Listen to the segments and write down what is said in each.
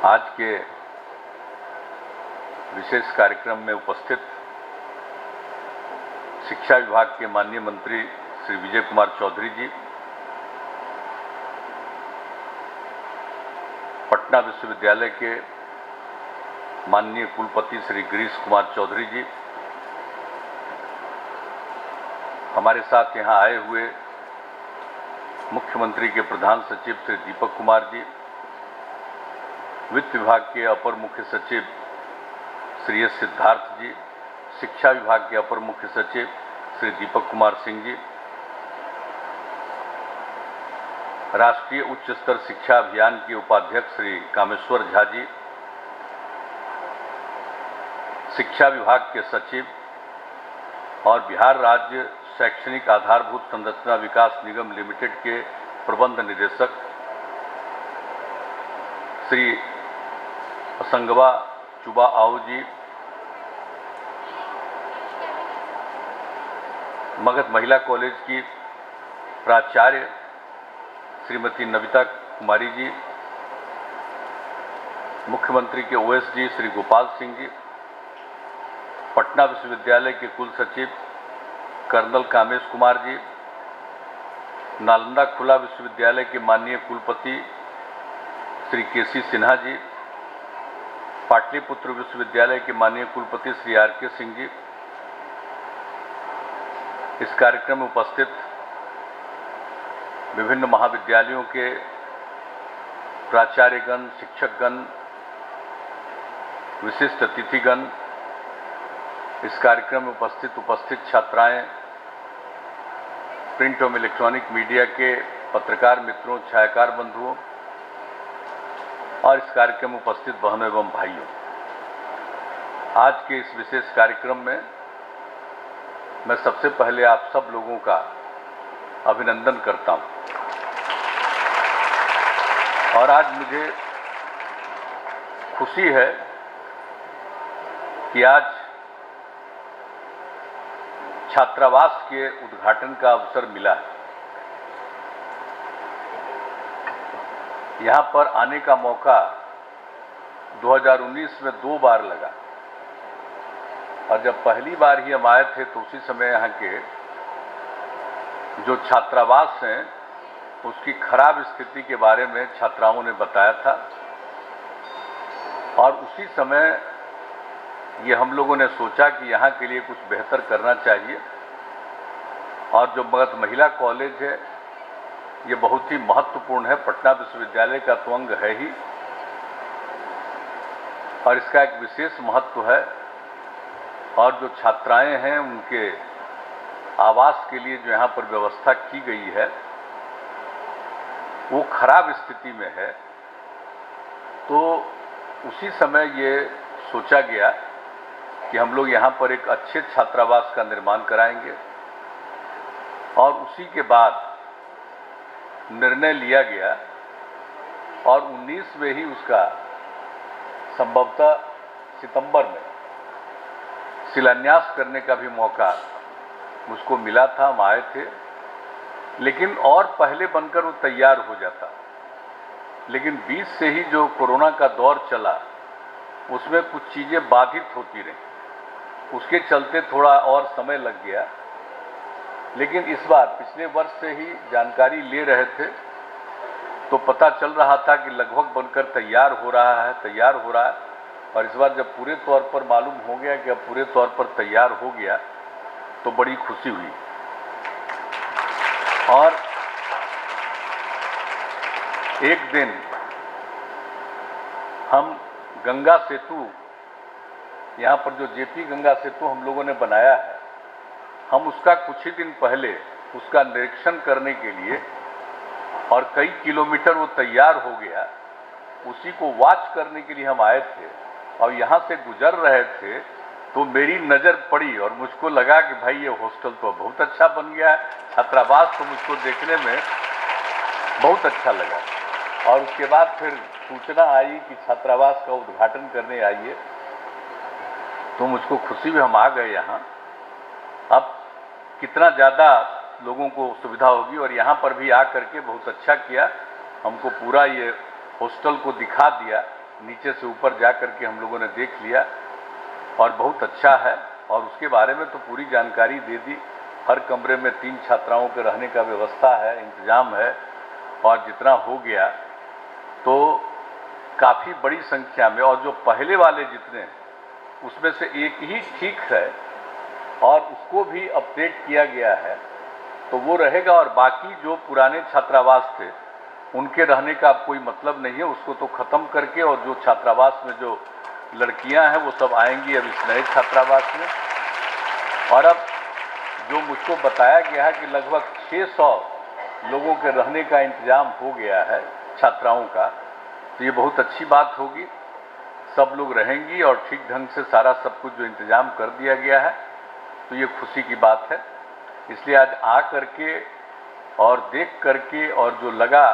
आज के विशेष कार्यक्रम में उपस्थित शिक्षा विभाग के माननीय मंत्री श्री विजय कुमार चौधरी जी, पटना विश्वविद्यालय के माननीय कुलपति श्री गिरीश कुमार चौधरी जी, हमारे साथ यहाँ आए हुए मुख्यमंत्री के प्रधान सचिव श्री दीपक कुमार जी, वित्त विभाग के अपर मुख्य सचिव श्री एस सिद्धार्थ जी, शिक्षा विभाग के अपर मुख्य सचिव श्री दीपक कुमार सिंह जी, राष्ट्रीय उच्च स्तर शिक्षा अभियान के उपाध्यक्ष श्री कामेश्वर झा जी, शिक्षा विभाग के सचिव और बिहार राज्य शैक्षणिक आधारभूत संरचना विकास निगम लिमिटेड के प्रबंध निदेशक श्री असंगवा चुबा आओ जी, मगध महिला कॉलेज की प्राचार्य श्रीमती नविता कुमारी जी, मुख्यमंत्री के ओएसडी श्री गोपाल सिंह जी, पटना विश्वविद्यालय के कुल सचिव कर्नल कामेश कुमार जी, नालंदा खुला विश्वविद्यालय के माननीय कुलपति श्री केसी सिन्हा जी, पाटलिपुत्र विश्वविद्यालय के माननीय कुलपति श्री आर के सिंह जी, इस कार्यक्रम में उपस्थित विभिन्न महाविद्यालयों के प्राचार्यगण, शिक्षकगण, विशिष्ट अतिथिगण, इस कार्यक्रम में उपस्थित छात्राएं, प्रिंट एवं इलेक्ट्रॉनिक मीडिया के पत्रकार मित्रों, छायाकार बंधुओं और इस कार्यक्रम में उपस्थित बहनों एवं भाइयों, आज के इस विशेष कार्यक्रम में मैं सबसे पहले आप सब लोगों का अभिनंदन करता हूं। और आज मुझे खुशी है कि आज छात्रावास के उद्घाटन का अवसर मिला है। यहाँ पर आने का मौका 2019 में 2 बार लगा और जब पहली बार ही हम आए थे तो उसी समय यहाँ के जो छात्रावास हैं उसकी खराब स्थिति के बारे में छात्राओं ने बताया था और उसी समय ये हम लोगों ने सोचा कि यहाँ के लिए कुछ बेहतर करना चाहिए। और जो मगध महिला कॉलेज है ये बहुत ही महत्वपूर्ण है, पटना विश्वविद्यालय का तो अंग है ही और इसका एक विशेष महत्व है। और जो छात्राएं हैं उनके आवास के लिए जो यहाँ पर व्यवस्था की गई है वो खराब स्थिति में है, तो उसी समय ये सोचा गया कि हम लोग यहाँ पर एक अच्छे छात्रावास का निर्माण कराएंगे और उसी के बाद निर्णय लिया गया और 19 में ही उसका संभवतः सितंबर में शिलान्यास करने का भी मौका मुझको मिला था। हम आए थे लेकिन और पहले बनकर वो तैयार हो जाता, लेकिन 20 से ही जो कोरोना का दौर चला उसमें कुछ चीज़ें बाधित होती रहीं, उसके चलते थोड़ा और समय लग गया। लेकिन इस बार पिछले वर्ष से ही जानकारी ले रहे थे तो पता चल रहा था कि लगभग बनकर तैयार हो रहा है और इस बार जब पूरे तौर पर मालूम हो गया कि अब पूरे तौर पर तैयार हो गया तो बड़ी खुशी हुई। और एक दिन हम गंगा सेतु, यहाँ पर जो जेपी गंगा सेतु हम लोगों ने बनाया है, हम उसका कुछ ही दिन पहले उसका निरीक्षण करने के लिए और कई किलोमीटर वो तैयार हो गया, उसी को वॉच करने के लिए हम आए थे और यहाँ से गुजर रहे थे तो मेरी नज़र पड़ी और मुझको लगा कि भाई ये हॉस्टल तो बहुत अच्छा बन गया है, छात्रावास तो मुझको देखने में बहुत अच्छा लगा। और उसके बाद फिर सूचना आई कि छात्रावास का उद्घाटन करने आइए, तो मुझको खुशी भी, हम आ गए यहाँ। अब कितना ज़्यादा लोगों को सुविधा होगी और यहाँ पर भी आ करके बहुत अच्छा किया, हमको पूरा ये हॉस्टल को दिखा दिया। नीचे से ऊपर जा करके हम लोगों ने देख लिया और बहुत अच्छा है। और उसके बारे में तो पूरी जानकारी दे दी। हर कमरे में 3 छात्राओं के रहने का व्यवस्था है, इंतजाम है। और जितना हो गया तो काफ़ी बड़ी संख्या में, और जो पहले वाले जितने हैं उसमें से एक ही ठीक है और उसको भी अपडेट किया गया है तो वो रहेगा। और बाकी जो पुराने छात्रावास थे उनके रहने का अब कोई मतलब नहीं है, उसको तो ख़त्म करके, और जो छात्रावास में जो लड़कियां हैं वो सब आएंगी अब इस नए छात्रावास में। और अब जो मुझको बताया गया है कि लगभग 600 लोगों के रहने का इंतजाम हो गया है छात्राओं का, तो ये बहुत अच्छी बात होगी। सब लोग रहेंगी और ठीक ढंग से सारा सब कुछ जो इंतजाम कर दिया गया है, तो ये खुशी की बात है। इसलिए आज आ करके और देख करके, और जो लगा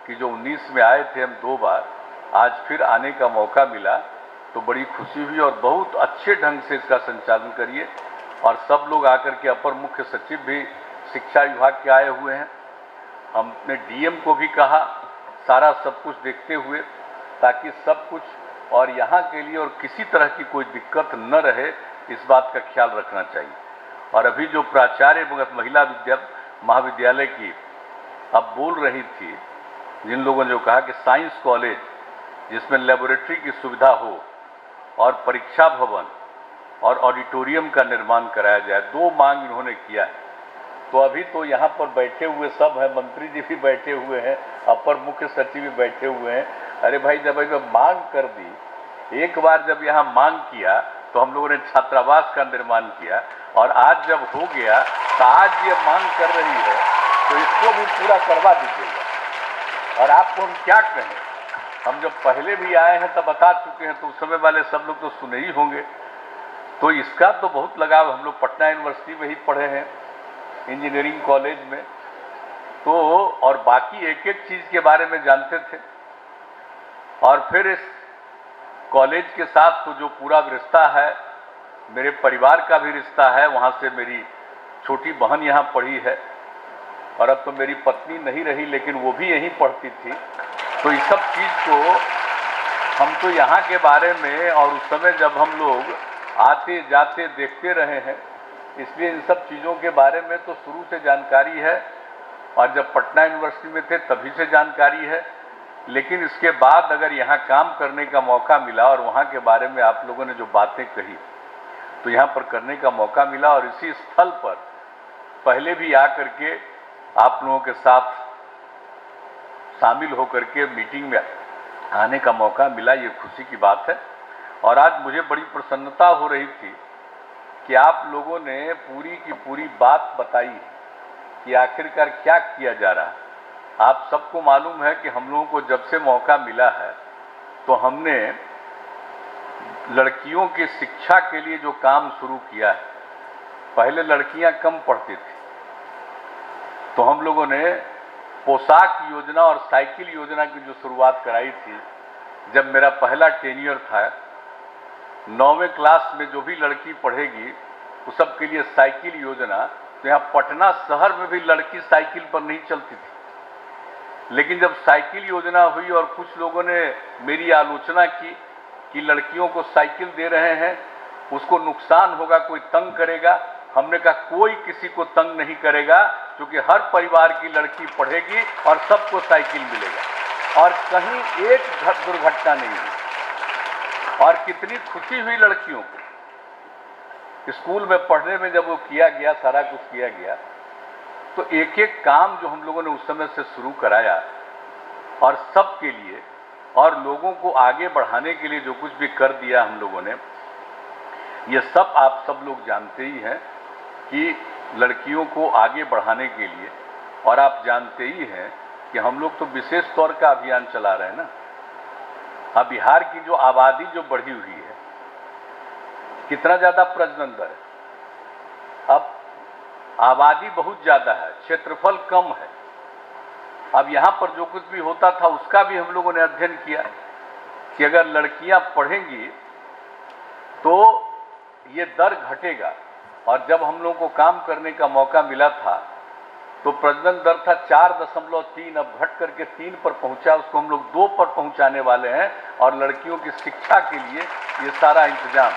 कि जो 19 में आए थे हम 2 बार, आज फिर आने का मौका मिला तो बड़ी खुशी हुई। और बहुत अच्छे ढंग से इसका संचालन करिए। और सब लोग आकर के, अपर मुख्य सचिव भी शिक्षा विभाग के आए हुए हैं, हमने डीएम को भी कहा सारा सब कुछ देखते हुए, ताकि सब कुछ और यहाँ के लिए और किसी तरह की कोई दिक्कत न रहे, इस बात का ख्याल रखना चाहिए। और अभी जो प्राचार्य महिला महाविद्यालय की अब बोल रही थी, जिन लोगों ने जो कहा कि साइंस कॉलेज जिसमें लेबोरेटरी की सुविधा हो और परीक्षा भवन और ऑडिटोरियम का निर्माण कराया जाए, 2 मांग इन्होंने किया है। तो अभी तो यहाँ पर बैठे हुए सब हैं, मंत्री जी भी बैठे हुए हैं, अपर मुख्य सचिव भी बैठे हुए हैं। अरे भाई, जब अभी मांग कर दी, एक बार जब यहाँ मांग किया तो हम लोगों ने छात्रावास का निर्माण किया, और आज जब हो गया तो आज ये मांग कर रही है तो इसको भी पूरा करवा दीजिएगा। और आपको हम क्या कहें, हम जब पहले भी आए हैं तब बता चुके हैं, तो उस समय वाले सब लोग तो सुने ही होंगे। तो इसका तो बहुत लगाव, हम लोग पटना यूनिवर्सिटी में ही पढ़े हैं, इंजीनियरिंग कॉलेज में, तो और बाकी एक एक चीज़ के बारे में जानते थे। और फिर इस कॉलेज के साथ तो जो पूरा रिश्ता है, मेरे परिवार का भी रिश्ता है। वहाँ से मेरी छोटी बहन यहाँ पढ़ी है, और अब तो मेरी पत्नी नहीं रही, लेकिन वो भी यहीं पढ़ती थी। तो इस सब चीज़ को हम तो यहाँ के बारे में, और उस समय जब हम लोग आते जाते देखते रहे हैं, इसलिए इन सब चीज़ों के बारे में तो शुरू से जानकारी है। और जब पटना यूनिवर्सिटी में थे तभी से जानकारी है। लेकिन इसके बाद अगर यहाँ काम करने का मौका मिला, और वहाँ के बारे में आप लोगों ने जो बातें कही, तो यहाँ पर करने का मौका मिला। और इसी स्थल पर पहले भी आकर के आप लोगों के साथ शामिल होकर के मीटिंग में आने का मौका मिला, ये खुशी की बात है। और आज मुझे बड़ी प्रसन्नता हो रही थी कि आप लोगों ने पूरी की पूरी बात बताई कि आखिरकार क्या किया जा रहा है। आप सबको मालूम है कि हम लोगों को जब से मौका मिला है तो हमने लड़कियों की शिक्षा के लिए जो काम शुरू किया है, पहले लड़कियां कम पढ़ती थी, तो हम लोगों ने पोशाक योजना और साइकिल योजना की जो शुरुआत कराई थी। जब मेरा पहला टेन्योर था, 9वें क्लास में जो भी लड़की पढ़ेगी उस सब के लिए साइकिल योजना। तो यहाँ पटना शहर में भी लड़की साइकिल पर नहीं चलती थी, लेकिन जब साइकिल योजना हुई और कुछ लोगों ने मेरी आलोचना की कि लड़कियों को साइकिल दे रहे हैं, उसको नुकसान होगा, कोई तंग करेगा। हमने कहा कोई किसी को तंग नहीं करेगा, क्योंकि हर परिवार की लड़की पढ़ेगी और सबको साइकिल मिलेगा, और कहीं एक दुर्घटना नहीं हुई। और कितनी खुशी हुई लड़कियों को स्कूल में पढ़ने में, जब वो किया गया, सारा कुछ किया गया। तो एक एक काम जो हम लोगों ने उस समय से शुरू कराया, और सबके लिए और लोगों को आगे बढ़ाने के लिए जो कुछ भी कर दिया हम लोगों ने, ये सब आप सब लोग जानते ही हैं कि लड़कियों को आगे बढ़ाने के लिए। और आप जानते ही हैं कि हम लोग तो विशेष तौर का अभियान चला रहे हैं ना। अब बिहार की जो आबादी जो बढ़ी हुई है, कितना ज़्यादा प्रजनन दर है। अब आबादी बहुत ज़्यादा है, क्षेत्रफल कम है। अब यहाँ पर जो कुछ भी होता था उसका भी हम लोगों ने अध्ययन किया कि अगर लड़कियाँ पढ़ेंगी तो ये दर घटेगा। और जब हम लोगों को काम करने का मौका मिला था तो प्रजनन दर था 4.3, अब घट करके 3 पर पहुंचा, उसको हम लोग 2 पर पहुंचाने वाले हैं। और लड़कियों की शिक्षा के लिए ये सारा इंतजाम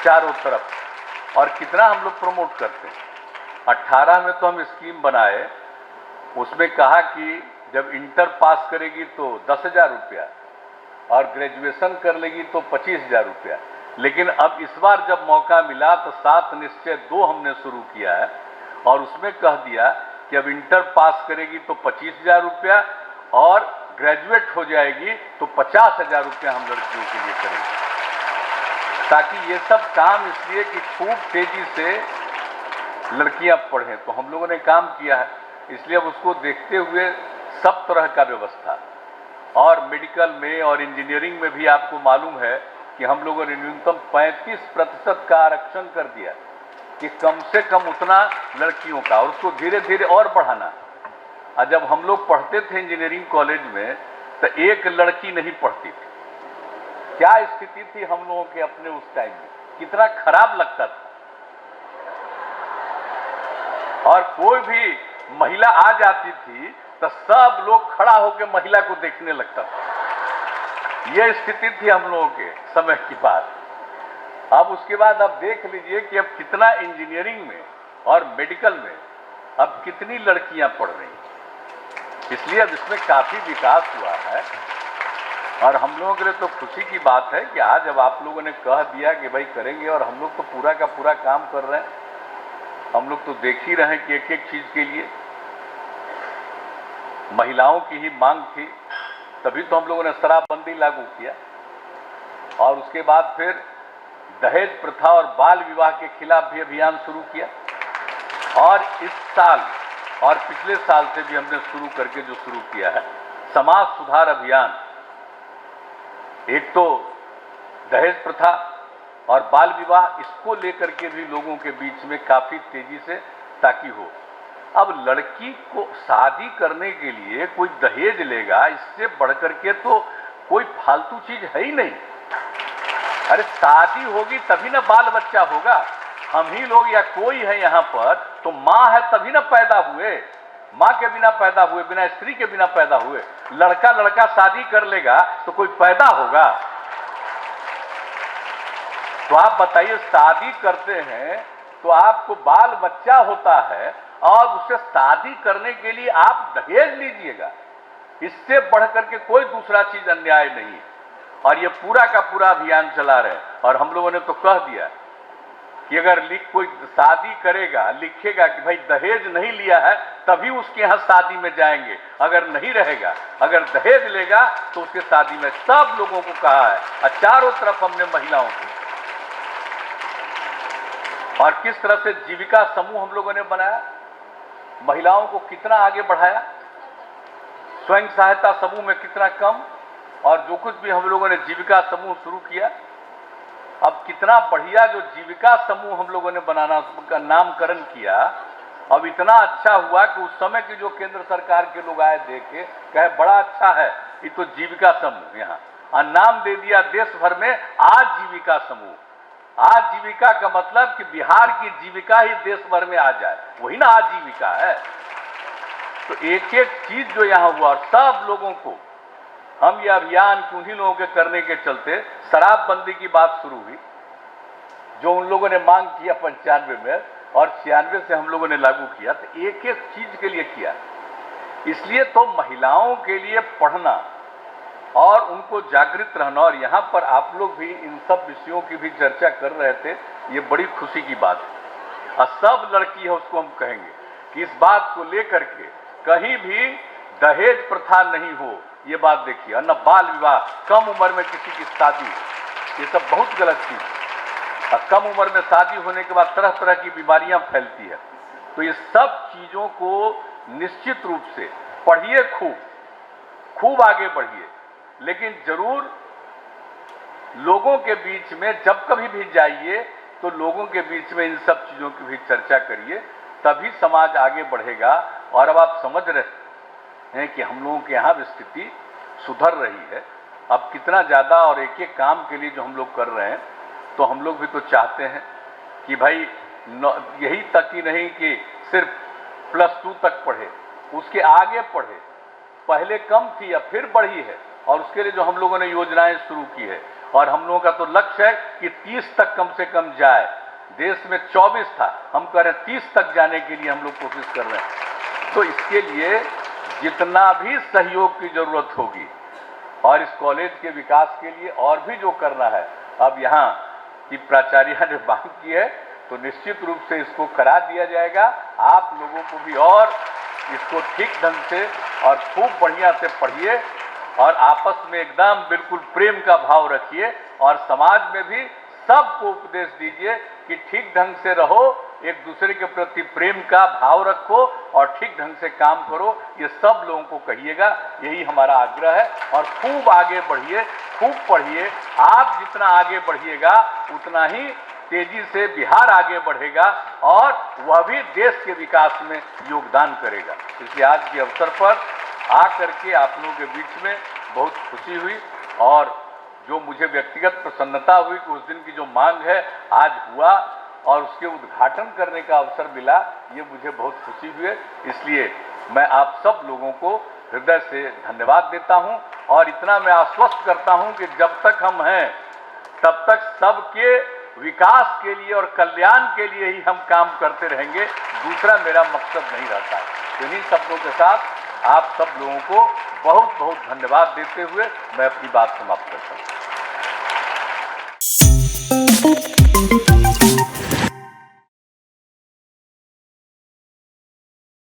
चारों तरफ, और कितना हम लोग प्रमोट करते हैं। 18 में तो हम स्कीम बनाए, उसमें कहा कि जब इंटर पास करेगी तो 10,000 रुपया और ग्रेजुएशन कर लेगी तो 25,000 रुपया। लेकिन अब इस बार जब मौका मिला तो 7 निश्चय 2 हमने शुरू किया है, और उसमें कह दिया कि अब इंटर पास करेगी तो 25,000 रुपया और ग्रेजुएट हो जाएगी तो 50,000 रुपया हम लड़कियों के लिए करेंगे, ताकि ये सब काम, इसलिए कि खूब तेजी से लड़कियां पढ़ें। तो हम लोगों ने काम किया है, इसलिए अब उसको देखते हुए सब तरह का व्यवस्था, और मेडिकल में और इंजीनियरिंग में भी आपको मालूम है कि हम लोगों ने न्यूनतम 35% का आरक्षण कर दिया कि कम से कम उतना लड़कियों का, और उसको धीरे धीरे और बढ़ाना। और जब हम लोग पढ़ते थे इंजीनियरिंग कॉलेज में तो एक लड़की नहीं पढ़ती थी। क्या स्थिति थी हम लोगों के अपने उस टाइम में, कितना खराब लगता था। और कोई भी महिला आ जाती थी तो सब लोग खड़ा होकर महिला को देखने लगता था। यह स्थिति थी हम लोगों के समय की बात। अब उसके बाद आप देख लीजिए कि अब कितना इंजीनियरिंग में और मेडिकल में अब कितनी लड़कियां पढ़ रही हैं। इसलिए अब इसमें काफी विकास हुआ है, और हम लोगों के लिए तो खुशी की बात है कि आज अब आप लोगों ने कह दिया कि भाई करेंगे, और हम लोग तो पूरा का पूरा काम कर रहे हैं। हम लोग तो देख ही रहे हैं कि एक एक चीज के लिए महिलाओं की ही मांग थी, तभी तो हम लोगों ने शराबबंदी लागू किया, और उसके बाद फिर दहेज प्रथा और बाल विवाह के खिलाफ भी अभियान शुरू किया। और इस साल और पिछले साल से भी हमने शुरू करके जो शुरू किया है समाज सुधार अभियान, एक तो दहेज प्रथा और बाल विवाह, इसको लेकर के भी लोगों के बीच में काफी तेजी से ताकि हो। अब लड़की को शादी करने के लिए कोई दहेज लेगा, इससे बढ़कर के तो कोई फालतू चीज है ही नहीं। अरे शादी होगी तभी ना बाल बच्चा होगा। हम ही लोग या कोई है यहाँ पर तो माँ है तभी ना पैदा हुए, माँ के बिना पैदा हुए, बिना स्त्री के बिना पैदा हुए। लड़का लड़का शादी कर लेगा तो कोई पैदा होगा? तो आप बताइए, शादी करते हैं तो आपको बाल बच्चा होता है, और उससे शादी करने के लिए आप दहेज लीजिएगा। इससे बढ़कर के कोई दूसरा चीज अन्याय नहीं। और ये पूरा का पूरा अभियान चला रहे हैं, और हम लोगों ने तो कह दिया कि अगर कोई शादी करेगा, लिखेगा कि भाई दहेज नहीं लिया है तभी उसके यहाँ शादी में जाएंगे, अगर नहीं रहेगा, अगर दहेज लेगा तो उसके शादी में। सब लोगों को कहा है, और चारों तरफ हमने महिलाओं को, और किस तरह से जीविका समूह हम लोगों ने बनाया, महिलाओं को कितना आगे बढ़ाया, स्वयं सहायता समूह में कितना कम, और जो कुछ भी हम लोगों ने जीविका समूह शुरू किया, अब कितना बढ़िया जो जीविका समूह हम लोगों ने बनाना का नामकरण किया। अब इतना अच्छा हुआ कि उस समय की जो केंद्र सरकार के लोग आए देख के कहे बड़ा अच्छा है ये तो जीविका समूह, यहाँ और नाम दे दिया देश भर में आजीविका समूह। आजीविका का मतलब कि बिहार की जीविका ही देश भर में आ जाए, वही ना आजीविका है। तो एक एक चीज जो यहाँ हुआ, और सब लोगों को हम ये अभियान उन्हीं लोगों के करने के चलते शराबबंदी की बात शुरू हुई, जो उन लोगों ने मांग किया 95 में, और 96 से हम लोगों ने लागू किया। तो एक एक चीज के लिए किया। इसलिए तो महिलाओं के लिए पढ़ना और उनको जागृत रहना, और यहाँ पर आप लोग भी इन सब विषयों की भी चर्चा कर रहे थे, ये बड़ी खुशी की बात है। और सब लड़की है उसको हम कहेंगे कि इस बात को लेकर के कहीं भी दहेज प्रथा नहीं हो, ये बात देखिए। और न बाल विवाह, कम उम्र में किसी की शादी हो, ये सब बहुत गलत चीज है। और कम उम्र में शादी होने के बाद तरह तरह की बीमारियां फैलती है। तो ये सब चीजों को निश्चित रूप से पढ़िए, खूब खूब आगे बढ़िए, लेकिन जरूर लोगों के बीच में जब कभी भी जाइए तो लोगों के बीच में इन सब चीजों की भी चर्चा करिए, तभी समाज आगे बढ़ेगा। और अब आप समझ रहे हैं कि हम लोगों के यहाँ भी स्थिति सुधर रही है अब कितना ज़्यादा, और एक एक काम के लिए जो हम लोग कर रहे हैं, तो हम लोग भी तो चाहते हैं कि भाई यही तक ही नहीं कि सिर्फ +2 तक पढ़े, उसके आगे पढ़े। पहले कम थी, अब फिर बढ़ी है, और उसके लिए जो हम लोगों ने योजनाएं शुरू की है, और हम लोगों का तो लक्ष्य है कि 30 तक कम से कम जाए। देश में 24 था, हम कह रहे हैं 30 तक जाने के लिए हम लोग कोशिश कर रहे हैं। तो इसके लिए जितना भी सहयोग की जरूरत होगी, और इस कॉलेज के विकास के लिए और भी जो करना है, अब यहाँ की प्राचार्य ने मांग की है, तो निश्चित रूप से इसको करा दिया जाएगा। आप लोगों को भी और इसको ठीक ढंग से और खूब बढ़िया से पढ़िए, और आपस में एकदम बिल्कुल प्रेम का भाव रखिए, और समाज में भी सबको उपदेश दीजिए कि ठीक ढंग से रहो, एक दूसरे के प्रति प्रेम का भाव रखो और ठीक ढंग से काम करो। ये सब लोगों को कहिएगा, यही हमारा आग्रह है। और खूब आगे बढ़िए, खूब पढ़िए। आप जितना आगे बढ़िएगा उतना ही तेजी से बिहार आगे बढ़ेगा, और वह भी देश के विकास में योगदान करेगा। इसलिए आज के अवसर पर आकर के आप लोगों के बीच में बहुत खुशी हुई, और जो मुझे व्यक्तिगत प्रसन्नता हुई कि उस दिन की जो मांग है आज हुआ, और उसके उद्घाटन करने का अवसर मिला, ये मुझे बहुत खुशी हुई है। इसलिए मैं आप सब लोगों को हृदय से धन्यवाद देता हूं, और इतना मैं आश्वस्त करता हूं कि जब तक हम हैं तब तक सबके विकास के लिए और कल्याण के लिए ही हम काम करते रहेंगे। दूसरा मेरा मकसद नहीं रहता है। इन्हीं शब्दों के साथ आप सब लोगों को बहुत बहुत धन्यवाद देते हुए मैं अपनी बात समाप्त करता हूँ।